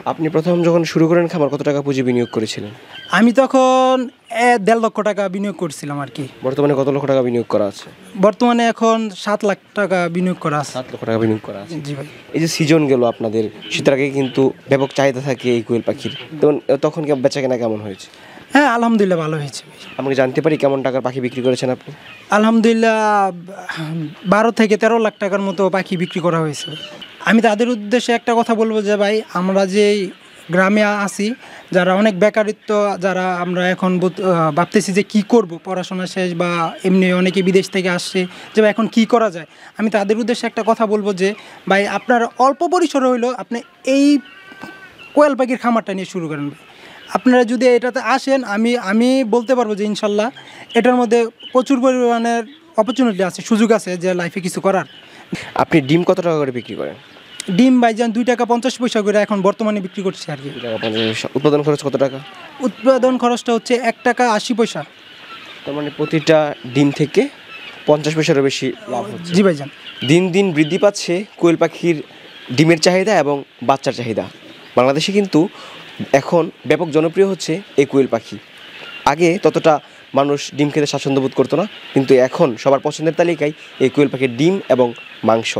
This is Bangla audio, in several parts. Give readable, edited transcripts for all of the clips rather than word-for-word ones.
আপনি প্রথম যখন শুরু করেন খামার কত টাকা পুঁজি বিনিয়োগ করেছিলেন? আমি তখন ১.৫ লক্ষ টাকা বিনিয়োগ করছিলাম আর কি। বর্তমানে কত লক্ষ টাকা বিনিয়োগ করা আছে? বর্তমানে এখন ৭ লাখ টাকা বিনিয়োগ করা আছে। ৭ লক্ষ টাকা বিনিয়োগ করা আছে। জি ভাই। এই যে সিজন গেল আপনাদের, শীতের আগে কিন্তু ব্যাপক চাহিদা থাকে এই কোয়েল পাখির, তখন কি বেচাকেনা কেমন হয়েছে? হ্যাঁ, আলহামদুলিল্লাহ ভালো হয়েছে ভাই। আমাকে জানতে পারি কেমন টাকার পাখি বিক্রি করেছেন আপনি? আলহামদুলিল্লাহ ১২ থেকে ১৩ লাখ টাকার মতো পাখি বিক্রি করা হয়েছে। আমি তাদের উদ্দেশ্যে একটা কথা বলবো যে ভাই, আমরা যেই গ্রামে আছি, যারা অনেক বেকারিত্ব, যারা আমরা এখন ভাবতেছি যে কি করব, পড়াশোনা শেষ বা এমনি অনেকে বিদেশ থেকে আসছে, যে ভাই এখন কি করা যায়, আমি তাদের উদ্দেশ্যে একটা কথা বলবো যে ভাই, আপনার অল্প পরিসরে হইলেও আপনি এই কোয়েল পাখির খামারটা নিয়ে শুরু করেন। আপনারা যদি এটাতে আসেন, আমি বলতে পারবো যে ইনশাল্লাহ এটার মধ্যে প্রচুর পরিমাণের অপরচুনিটি আছে, সুযোগ আছে যে লাইফে কিছু করার। আপনি ডিম কত টাকা করে বিক্রি করেন? ডিম ভাইজান 2 টাকা 50 পয়সা করে এখন বর্তমানে বিক্রি করছে আর কি। 2 টাকা 50 পয়সা। উৎপাদন খরচ কত টাকা? উৎপাদন খরচটা হচ্ছে 1 টাকা 80 পয়সা। তার মানে প্রতিটা ডিম থেকে 50 পয়সারও বেশি লাভ হচ্ছে। জি ভাইজান। দিন দিন বৃদ্ধি পাচ্ছে কোয়েল পাখির ডিমের চাহিদা এবং বাচ্চার চাহিদা। বাংলাদেশে কিন্তু এখন ব্যাপক জনপ্রিয় হচ্ছে এই কোয়েল পাখি। আগে ততটা মানুষ ডিম খেতে স্বাচ্ছন্দ্য বোধ করতো না, কিন্তু এখন সবার পছন্দের তালিকায় এই কোয়েল পাখির ডিম এবং মাংস।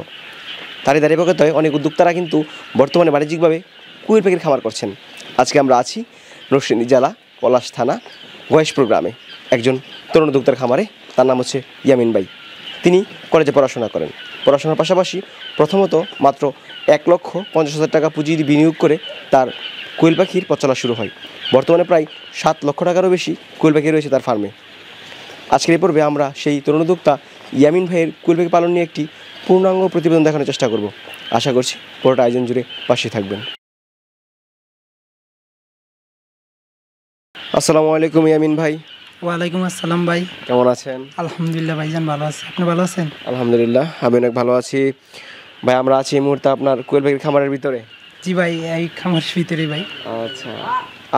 তারই দাঁড়িপাল্লায় অনেক উদ্যোক্তারা কিন্তু বর্তমানে বাণিজ্যিকভাবে কোয়েল পাখির খামার করছেন। আজকে আমরা আছি নরসিংদী জেলা পলাশ থানা গয়েশপুর গ্রামে একজন তরুণ উদ্যোক্তার খামারে। তার নাম হচ্ছে ইয়ামিন ভাই। তিনি কলেজে পড়াশোনা করেন। পড়াশোনার পাশাপাশি প্রথমত মাত্র 1,50,000 টাকা পুঁজি বিনিয়োগ করে তার কোয়েল পাখির পথ চলা শুরু হয়। বর্তমানে প্রায় 7 লক্ষ টাকারও বেশি কোয়েল পাখি রয়েছে তার ফার্মে। আজকের এই পর্বে আমরা সেই তরুণ উদ্যোক্তা ইয়ামিন ভাইয়ের কোয়েল পাখি পালন নিয়ে একটি পূর্ণাঙ্গ প্রতিবেদন দেখানোর চেষ্টা করব। আশা করছি পুরোটা আয়োজন জুড়ে পাশে থাকবেন। আসসালামু আলাইকুম ইয়ামিন ভাই। ওয়ালাইকুম আসসালাম ভাই। কেমন আছেন? আলহামদুলিল্লাহ ভাইজান, ভালো আছি। আপনি ভালো আছেন? আলহামদুলিল্লাহ, আমি অনেক ভালো আছি ভাই। আমরা আছি এই মুহূর্তে আপনার কোয়েল পাখির খামারের ভিতরে। জি ভাই, এই খামারের ভিতরে ভাই। আচ্ছা,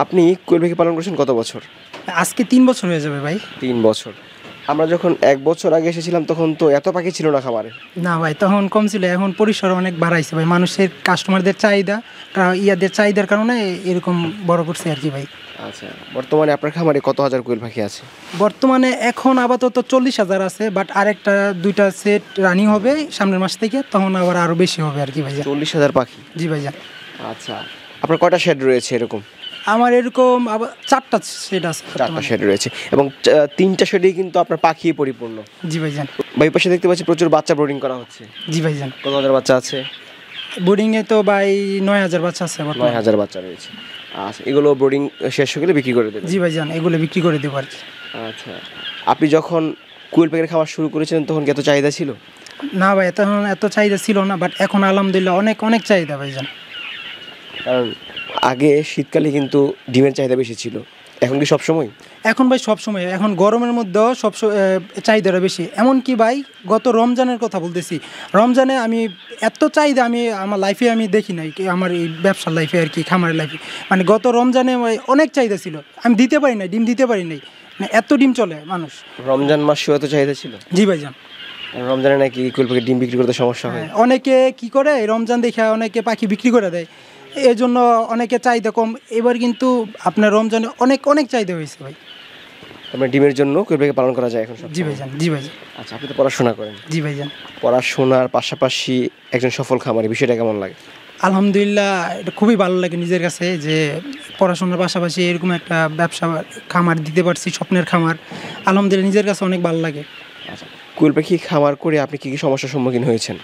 আপনি কোয়েল পাখি পালন করছেন কত বছর? আজকে 3 বছর হয়ে যাবে ভাই। 3 বছর। আমরা যখন 1 বছর আগে এসেছিলাম তখন তো এত পাখি ছিল না খামারে। না ভাই, তখন কম ছিল, এখন পরিসর অনেক বাড়াইছে ভাই। মানুষের কাস্টমারদের চাহিদা, ইয়াদের চাহিদার কারণে এরকম বড় করছে আর কি ভাই। আচ্ছা, বর্তমানে আপনার খামারে কত হাজার কোয়েল পাখি আছে? বর্তমানে এখন আপাতত 40,000 আছে, বাট আরেকটা 2টা সেট রানিং হবে সামনের মাস থেকে, তখন আবার আরও বেশি হবে আর কি ভাই। 40,000 পাখি? জি ভাইজান। আচ্ছা, আপনার কয়টা শেড রয়েছে এরকম? আমার এরকম আবার 4টা সেট আছে। 4টা শেড রয়েছে এবং 3টা শেডেই কিন্তু আপনার পাখি পরিপূর্ণ। জি ভাইজান। ভাই পাশে দেখতে পাচ্ছি প্রচুর বাচ্চা ব্রিডিং করা হচ্ছে। জি ভাইজান। কত হাজার বাচ্চা আছে? বোর্ডিংয়ে তো ভাই 9,000 বাচ্চা আছে। 9,000 বাচ্চা রয়েছে। আচ্ছা, এগুলো ব্রিডিং শেষ হয়ে গেলে বিক্রি করে দেবেন? জি ভাইজান, এগুলো বিক্রি করে দেবো আর কি। আচ্ছা, আপনি যখন কোয়েল পাখির খাওয়া শুরু করেছিলেন তখন কি এত চাহিদা ছিল? না ভাই, তখন এত চাহিদা ছিল না, বাট এখন আলহামদুলিল্লাহ অনেক অনেক চাহিদা ভাইজান। কারণ আগে শীতকালে কিন্তু ডিমের চাহিদা বেশি ছিল, এখন কি সবসময়? এখন ভাই সবসময়, এখন গরমের মধ্যেও চাহিদাটা বেশি। এমনকি ভাই গত রমজানের কথা বলতেছি, রমজানে আমি এত চাহিদা আমি আমার লাইফে আমি দেখি নাই, আমার এই ব্যবসার লাইফে আর কি, খামারের লাইফে। মানে গত রমজানে অনেক চাহিদা ছিল, আমি দিতে পারি নাই, ডিম দিতে পারি নাই, মানে এত ডিম চলে মানুষ। রমজান মাসেও এত চাহিদা ছিল? জি ভাইজান। রমজানে নাকি কোয়েল পাখির ডিম বিক্রি করতে সমস্যা হয়? অনেকে কি করে, রমজান দেখে অনেকে পাখি বিক্রি করে দেয়, এই জন্য অনেকে চাহিদা কম। এবার কিন্তু আপনার রমজানে অনেক অনেক চাহিদা হয়েছে ভাই। আপনার ডিমের জন্য কোয়েল পাখি পালন করা যায় এখন? জি ভাইজান। জি ভাইজান। আচ্ছা, আপনি তো পড়াশোনা করেন। জি ভাইজান। পড়াশোনার পাশাপাশি একজন সফল খামারি, বিষয়টা কেমন লাগে? আলহামদুলিল্লাহ, এটা খুবই ভালো লাগে নিজের কাছে যে পড়াশোনার পাশাপাশি এরকম একটা ব্যবসা খামার দিতে পারছি, স্বপ্নের খামার। আলহামদুলিল্লাহ নিজের কাছে অনেক ভালো লাগে। আচ্ছা, কোয়েল পাখি খামার করে আপনি কী কী সমস্যার সম্মুখীন হয়েছেন?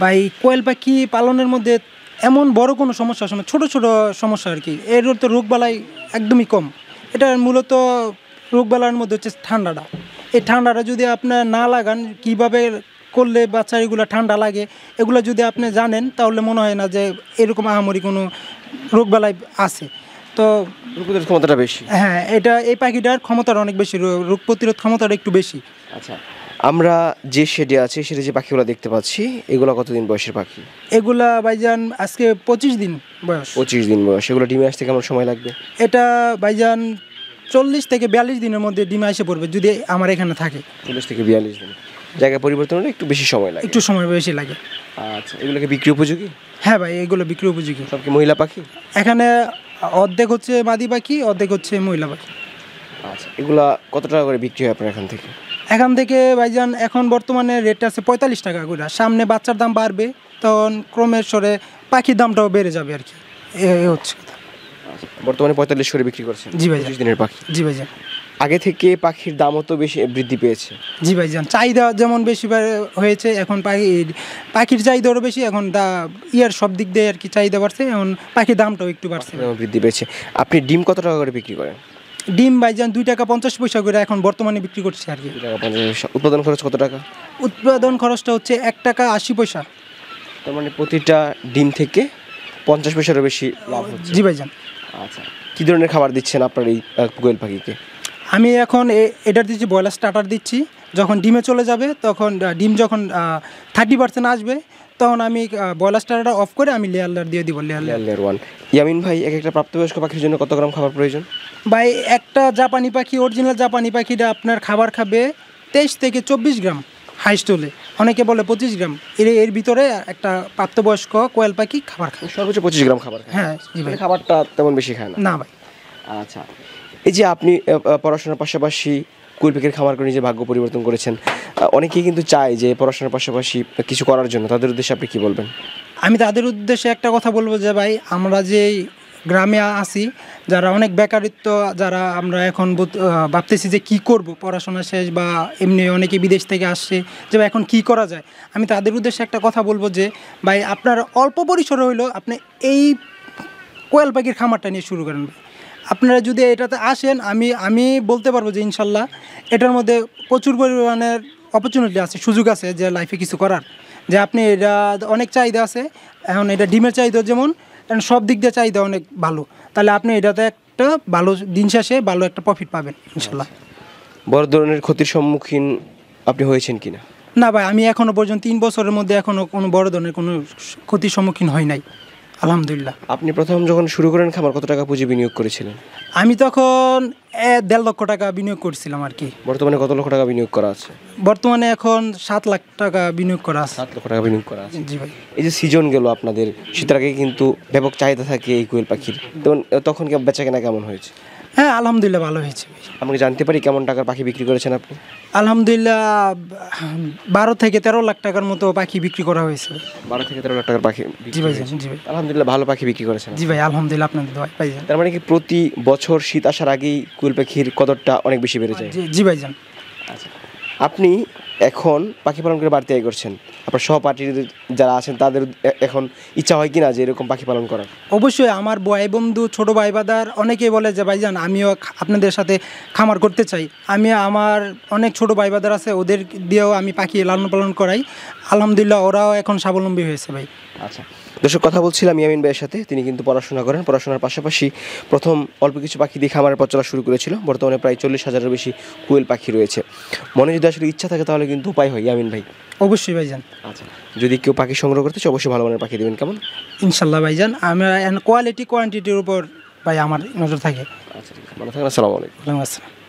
ভাই কোয়েল পাখি পালনের মধ্যে এমন বড় কোনো সমস্যা আসে না, ছোটো ছোটো সমস্যা আর কি। এর তো রোগবালাই একদমই কম। এটা মূলত রোগবালার মধ্যে হচ্ছে ঠান্ডাটা। এই ঠান্ডাটা যদি আপনার না লাগান, কীভাবে করলে বাচ্চাগুলো ঠান্ডা লাগে, এগুলো যদি আপনি জানেন, তাহলে মনে হয় না যে এরকম আহামরি কোনো রোগবালাই আছে। তো রোগ প্রতিরোধ ক্ষমতাটা বেশি। হ্যাঁ, এই পাখিটার ক্ষমতাটা অনেক বেশি, রোগ প্রতিরোধ ক্ষমতাটা একটু বেশি। আচ্ছা, আমরা যে শেডে আছি সেটা যে পাখিগুলো দেখতে পাচ্ছি, এগুলো কতদিন বয়সের পাখি? এগুলা ভাইজান আজকে 25 দিন বয়স। 25 দিন বয়স। এগুলো ডিমে আসতে কেমন সময় লাগবে? এটা ভাইজান 40 থেকে 42 দিনের মধ্যে ডিমে এসে পড়বে, যদি আমার এখানে থাকে। 40 থেকে 42 দিন। জায়গা পরিবর্তন হলে একটু বেশি সময় লাগে। একটু সময় বেশি লাগে। আচ্ছা, এগুলোকে বিক্রি উপযোগী? হ্যাঁ ভাই, এগুলো বিক্রি উপযোগী। সব কি মহিলা পাখি? এখানে অর্ধেক হচ্ছে মাদি পাখি, অর্ধেক হচ্ছে মহিলা পাখি। আচ্ছা, এগুলা কত টাকা করে বিক্রি হয় আপনার এখান থেকে? এখান থেকে ভাইজান এখন বর্তমানে রেট আছে 45 টাকা করে। সামনে বাচ্চার দাম বাড়বে, তখন ক্রমের সরে পাখির দামটাও বেড়ে যাবে আর কি, এই হচ্ছে কথা। আচ্ছা, বর্তমানে 45 করে বিক্রি করছেন? জি ভাইজান। 25 দিনের পাখি। জি ভাইজান। আগে থেকে পাখির দামও তো বেশি বৃদ্ধি পেয়েছে। জি ভাইজান, চাহিদা যেমন বেশি হয়েছে, এখন পাখির চাহিদাও বেশি, এখন সব দিক দিয়ে আর কি চাহিদা বাড়ছে, এখন পাখির দামটাও একটু বাড়ছে, বৃদ্ধি পেয়েছে। আপনি ডিম কত টাকা করে বিক্রি করেন? ডিম ভাইজান 2 টাকা 50 পয়সা করে এখন বর্তমানে বিক্রি করছে আর কি। 2 টাকা 50 পয়সা। উৎপাদন খরচ কত টাকা? উৎপাদন খরচটা হচ্ছে 1 টাকা 80 পয়সা। তার মানে প্রতিটা ডিম থেকে 50 পয়সারও বেশি লাভ হচ্ছে। জি ভাইজান। আচ্ছা, কী ধরনের খাবার দিচ্ছেন আপনার এই কোয়েল পাখিকে? আমি এখন এটার দিচ্ছি ব্রয়লার স্টার্টার দিচ্ছি। যখন ডিমে চলে যাবে, তখন ডিম যখন 30% আসবে, তখন আমি ব্রয়লার স্টার্টারটা অফ করে আমি লেয়ার দিয়ে দিব। লেয়ার 1। ইয়ামিন ভাই, একটা প্রাপ্তবয়স্ক পাখির জন্য কত গ্রাম খাবার প্রয়োজন? ভাই, একটা জাপানি পাখি, অরিজিনাল জাপানি পাখিটা আপনার খাবার খাবে 23 থেকে 24 গ্রাম হাইস্ট হলে, অনেকে বলে 25 গ্রাম। এর ভিতরে একটা প্রাপ্তবয়স্ক কোয়েল পাখি খাবার খায়। সর্বোচ্চ 25 গ্রাম খাবার খায়? হ্যাঁ জি ভাই। খাবারটা তেমন বেশি খায় না? না ভাই। আচ্ছা, এই যে আপনি পড়াশোনার পাশাপাশি কোয়েল পাখির খামার করে নিজের ভাগ্য পরিবর্তন করেছেন, অনেকেই কিন্তু চায় যে পড়াশোনার পাশাপাশি কিছু করার জন্য, তাদের উদ্দেশ্যে আপনি কী বলবেন? আমি তাদের উদ্দেশ্যে একটা কথা বলবো যে ভাই, আমরা যে গ্রামে আছি, যারা অনেক বেকারিত্ব, যারা আমরা এখন ভাবতেছি যে কি করব, পড়াশোনা শেষ বা এমনি অনেকে বিদেশ থেকে আসছে, যে ভাই এখন কি করা যায়, আমি তাদের উদ্দেশ্যে একটা কথা বলবো যে ভাই, আপনার অল্প পরিসরে হইলেও আপনি এই কোয়েল পাখির খামারটা নিয়ে শুরু করেন। আপনারা যদি এটাতে আসেন, আমি বলতে পারবো যে ইনশাল্লাহ এটার মধ্যে প্রচুর পরিমাণের অপরচুনিটি আছে, সুযোগ আছে যে লাইফে কিছু করার, যে আপনি এটা অনেক চাহিদা আছে। এখন এটা ডিমের চাহিদা যেমন, সব দিক দিয়ে চাহিদা অনেক ভালো, তাহলে আপনি এটাতে একটা ভালো দিন শেষে ভালো একটা প্রফিট পাবেন ইনশাল্লাহ। বড় ধরনের ক্ষতির সম্মুখীন আপনি হয়েছেন কিনা? না ভাই, আমি এখনো পর্যন্ত 3 বছরের মধ্যে এখনো কোনো বড় ধরনের কোনো ক্ষতির সম্মুখীন হই নাই, আলহামদুলিল্লাহ। আপনি প্রথম যখন শুরু করেন খামার, কত টাকা পুঁজি বিনিয়োগ করেছিলেন? আমি তখন 1.5 লক্ষ টাকা বিনিয়োগ করছিলাম আর কি। বর্তমানে কত লক্ষ টাকা বিনিয়োগ করা আছে? বর্তমানে এখন 7 লাখ টাকা বিনিয়োগ করা আছে। 7 লক্ষ টাকা বিনিয়োগ করা আছে। জি ভাই। এই যে সিজন গেল আপনাদের, শীতের আগে কিন্তু ব্যাপক চাহিদা থাকে এই কোয়েল পাখির, তখন কি বেচা কেনা কেমন হয়েছে? হ্যাঁ আলহামদুলিল্লাহ ভালো হয়েছে। আমাকে জানতে পারি কেমন টাকার পাখি বিক্রি করেছেন আপনি? আলহামদুলিল্লাহ 12 থেকে 13 লাখ টাকার মতো পাখি বিক্রি করা হয়েছে। 12 থেকে 13 লাখ টাকার পাখি? জি ভাই। জি ভাই, আলহামদুলিল্লাহ ভালো পাখি বিক্রি করেছেন। জি ভাই আলহামদুলিল্লাহ, আপনাদের দোয়ায় ভাইজান। তার মানে কি প্রতি বছর শীত আসার আগেই কোয়েল পাখির কদরটা অনেক বেশি বেড়ে যায়? জি ভাইজান। আচ্ছা, আপনি এখন পাখি পালন করে বাড়তি আয় করছেন, আপনার সহপাঠী যারা আছেন তাদের এখন ইচ্ছা হয় কিনা যে এরকম পাখি পালন করার? অবশ্যই, আমার ভাই বন্ধু, ছোট ভাই বাদার অনেকেই বলে যে ভাইজান আমিও আপনাদের সাথে খামার করতে চাই। আমার অনেক ছোট ভাই বাদার আছে, ওদের দিয়েও আমি পাখি লালন পালন করাই। আলহামদুলিল্লাহ ওরাও এখন স্বাবলম্বী হয়েছে ভাই। আচ্ছা, দর্শক, কথা বলছিলাম ইয়ামিন ভাইয়ের সাথে। তিনি কিন্তু পড়াশোনা করেন, পড়াশোনার পাশাপাশি প্রথম অল্প কিছু পাখি দিয়ে খামারের পথ চলা শুরু করেছিল। বর্তমানে প্রায় 40,000-এর বেশি কোয়েল পাখি রয়েছে। মনে যদি আসলে ইচ্ছা থাকে তাহলে কিন্তু উপায় হয় ইয়ামিন ভাই। অবশ্যই ভাইজান। আচ্ছা, যদি কেউ পাখি সংগ্রহ করতে চায় অবশ্যই ভালো মানের পাখি দেবেন, কেমন? ইনশাল্লাহ ভাইজান, আমরা কোয়ালিটি কোয়ান্টিটির উপর ভাই আমার নজর থাকে। আচ্ছা, ঠিক আছে, ভালো থাকেন। আসসালামু আলাইকুম। ওয়ালাইকুম আসসালাম।